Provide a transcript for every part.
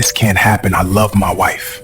This can't happen. I love my wife.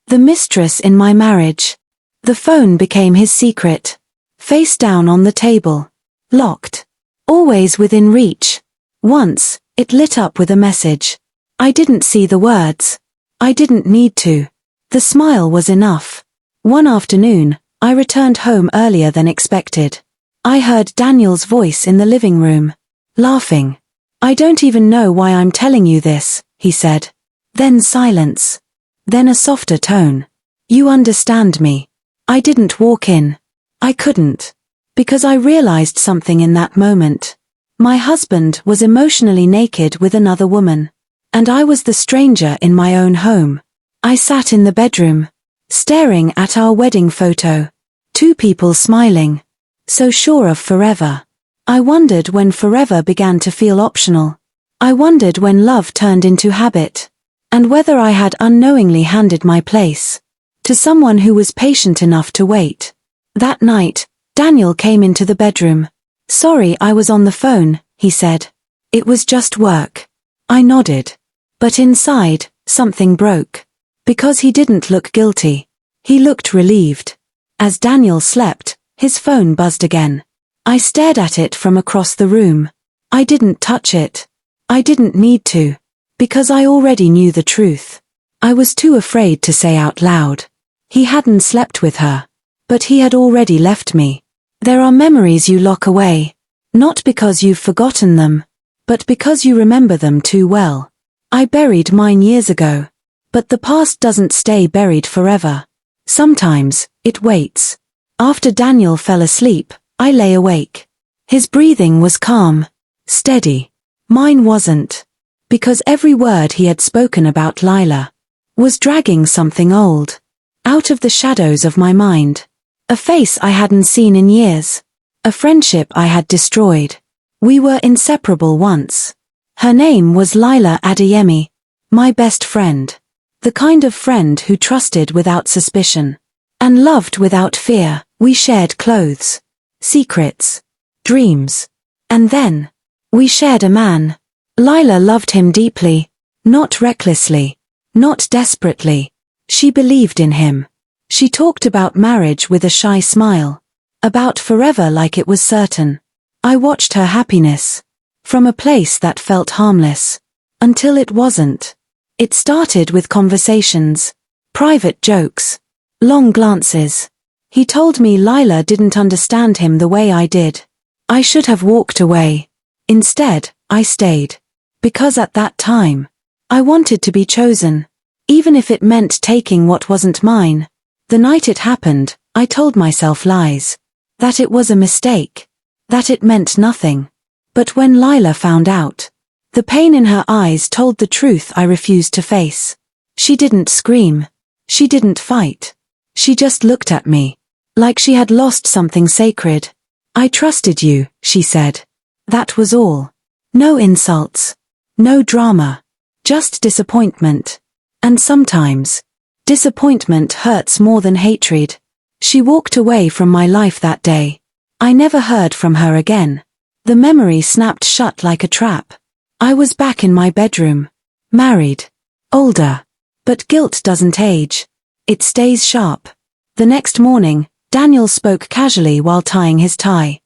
The mistress in my marriage. The phone became his secret. Face down on the table. Locked. Always within reach. Once, it lit up with a message. I didn't see the words. I didn't need to. The smile was enough. One afternoon, I returned home earlier than expected. I heard Daniel's voice in the living room. Laughing. I don't even know why I'm telling you this, he said. Then silence. Then a softer tone. You understand me. I didn't walk in. I couldn't. Because I realized something in that moment. My husband was emotionally naked with another woman. And I was the stranger in my own home. I sat in the bedroom, staring at our wedding photo. Two people smiling. So sure of forever. I wondered when forever began to feel optional. I wondered when love turned into habit. And whether I had unknowingly handed my place to someone who was patient enough to wait. That night, Daniel came into the bedroom. Sorry I was on the phone, he said. It was just work. I nodded. But inside, something broke. Because he didn't look guilty. He looked relieved. As Daniel slept, his phone buzzed again. I stared at it from across the room. I didn't touch it. I didn't need to. Because I already knew the truth. I was too afraid to say out loud. He hadn't slept with her. But he had already left me. There are memories you lock away. Not because you've forgotten them. But because you remember them too well. I buried mine years ago. But the past doesn't stay buried forever. Sometimes, it waits. After Daniel fell asleep, I lay awake. His breathing was calm. Steady. Mine wasn't. Because every word he had spoken about Lila was dragging something old out of the shadows of my mind. A face I hadn't seen in years. A friendship I had destroyed. We were inseparable once. Her name was Lila Adeyemi, my best friend. The kind of friend who trusted without suspicion and loved without fear. We shared clothes, secrets, dreams. And then, we shared a man. Lila loved him deeply, not recklessly, not desperately. She believed in him. She talked about marriage with a shy smile, about forever like it was certain. I watched her happiness, from a place that felt harmless, until it wasn't. It started with conversations, private jokes, long glances. He told me Lila didn't understand him the way I did. I should have walked away. Instead, I stayed. Because at that time, I wanted to be chosen. Even if it meant taking what wasn't mine. The night it happened, I told myself lies. That it was a mistake. That it meant nothing. But when Lila found out, the pain in her eyes told the truth I refused to face. She didn't scream. She didn't fight. She just looked at me. Like she had lost something sacred. I trusted you, she said. That was all. No insults. No drama. Just disappointment. And sometimes, disappointment hurts more than hatred. She walked away from my life that day. I never heard from her again. The memory snapped shut like a trap. I was back in my bedroom. Married. Older. But guilt doesn't age. It stays sharp. The next morning, Daniel spoke casually while tying his tie.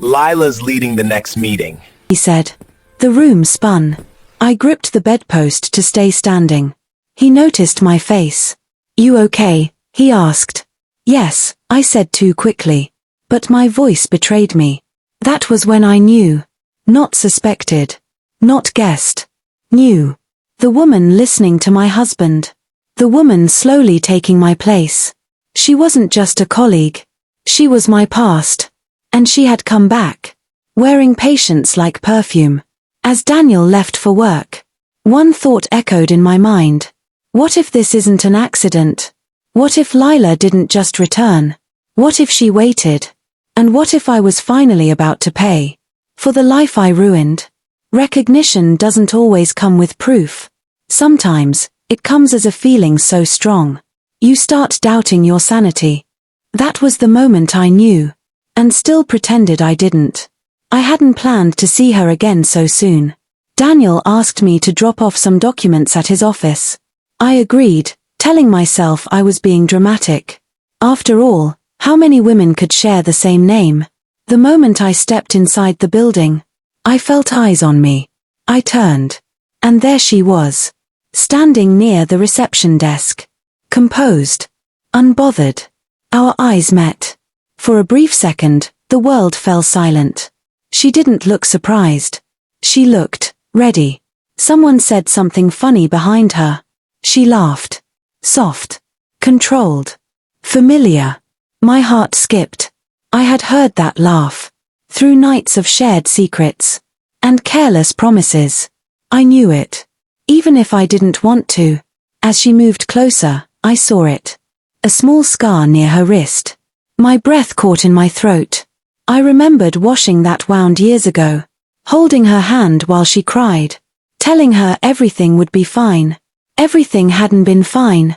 Lila's leading the next meeting, he said. The room spun. I gripped the bedpost to stay standing. He noticed my face. You okay? He asked. Yes, I said too quickly. But my voice betrayed me. That was when I knew. Not suspected. Not guessed. Knew. The woman listening to my husband. The woman slowly taking my place. She wasn't just a colleague. She was my past. And she had come back. Wearing patience like perfume. As Daniel left for work, one thought echoed in my mind. What if this isn't an accident? What if Lila didn't just return? What if she waited? And what if I was finally about to pay for the life I ruined? Recognition doesn't always come with proof. Sometimes, it comes as a feeling so strong. You start doubting your sanity. That was the moment I knew. And still pretended I didn't. I hadn't planned to see her again so soon. Daniel asked me to drop off some documents at his office. I agreed, telling myself I was being dramatic. After all, how many women could share the same name? The moment I stepped inside the building, I felt eyes on me. I turned. And there she was, standing near the reception desk. Composed. Unbothered. Our eyes met. For a brief second, the world fell silent. She didn't look surprised. She looked ready. Someone said something funny behind her. She laughed. Soft. Controlled. Familiar. My heart skipped. I had heard that laugh. Through nights of shared secrets. And careless promises. I knew it. Even if I didn't want to. As she moved closer, I saw it. A small scar near her wrist. My breath caught in my throat. I remembered washing that wound years ago. Holding her hand while she cried. Telling her everything would be fine. Everything hadn't been fine.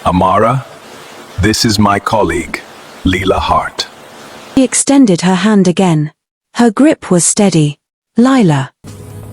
Amara, this is my colleague, Leela Hart. She extended her hand again. Her grip was steady. Lila.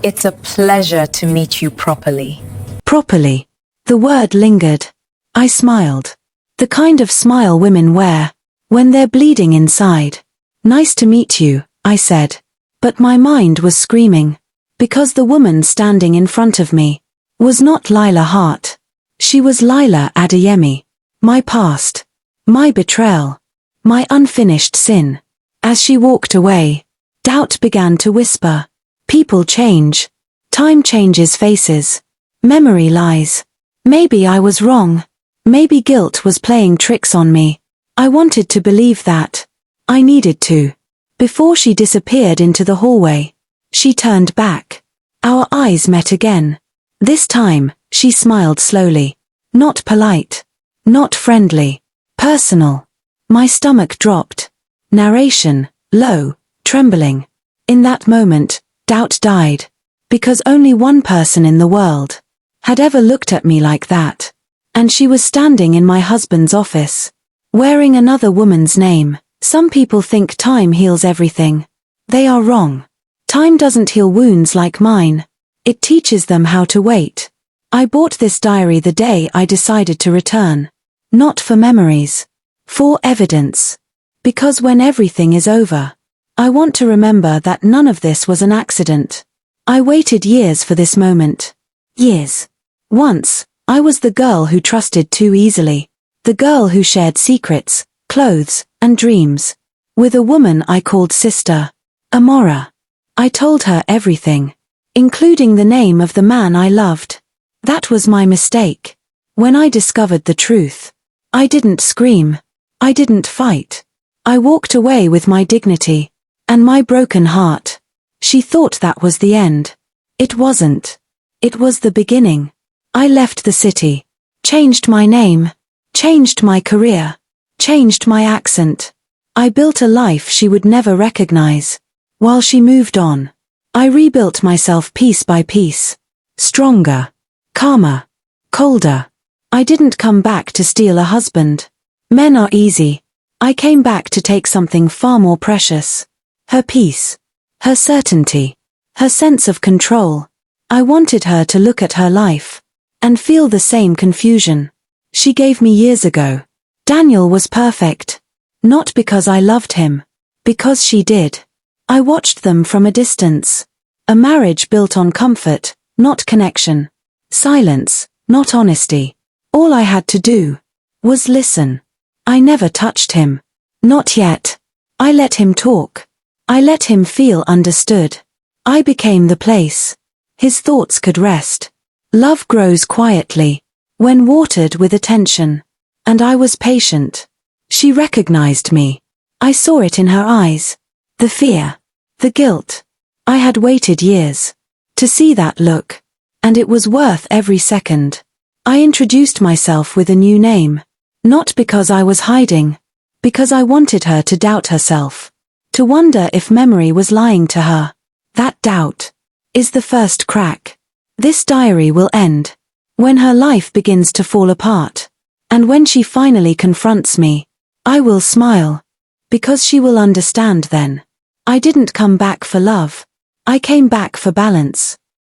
It's a pleasure to meet you properly. Properly. The word lingered. I smiled. The kind of smile women wear when they're bleeding inside. Nice to meet you, I said. But my mind was screaming. Because the woman standing in front of me was not Lila Hart. She was Lila Adeyemi. My past. My betrayal. My unfinished sin. As she walked away, doubt began to whisper. People change. Time changes faces. Memory lies. Maybe I was wrong. Maybe guilt was playing tricks on me. I wanted to believe that. I needed to. Before she disappeared into the hallway, she turned back. Our eyes met again. This time, she smiled slowly. Not polite. Not friendly. Personal. My stomach dropped. Narration, low, trembling. In that moment, doubt died. Because only one person in the world had ever looked at me like that. And she was standing in my husband's office, wearing another woman's name. Some people think time heals everything. They are wrong. Time doesn't heal wounds like mine. It teaches them how to wait. I bought this diary the day I decided to return. Not for memories. For evidence. Because when everything is over, I want to remember that none of this was an accident. I waited years for this moment. Years. Once, I was the girl who trusted too easily. The girl who shared secrets, clothes, and dreams. With a woman I called sister. Amora. I told her everything. Including the name of the man I loved. That was my mistake. When I discovered the truth, I didn't scream. I didn't fight. I walked away with my dignity. And my broken heart. She thought that was the end. It wasn't. It was the beginning. I left the city. Changed my name. Changed my career. Changed my accent. I built a life she would never recognize. While she moved on, I rebuilt myself piece by piece. Stronger. Calmer. Colder. I didn't come back to steal a husband. Men are easy. I came back to take something far more precious. Her peace. Her certainty. Her sense of control. I wanted her to look at her life and feel the same confusion she gave me years ago. Daniel was perfect. Not because I loved him. Because she did. I watched them from a distance. A marriage built on comfort, not connection. Silence, not honesty. All I had to do was listen. I never touched him. Not yet. I let him talk. I let him feel understood. I became the place his thoughts could rest. Love grows quietly, when watered with attention. And I was patient. She recognized me. I saw it in her eyes. The fear. The guilt. I had waited years to see that look. And it was worth every second. I introduced myself with a new name. Not because I was hiding. Because I wanted her to doubt herself. To wonder if memory was lying to her. That doubt is the first crack. This diary will end when her life begins to fall apart. And when she finally confronts me, I will smile. Because she will understand then. I didn't come back for love. I came back for balance.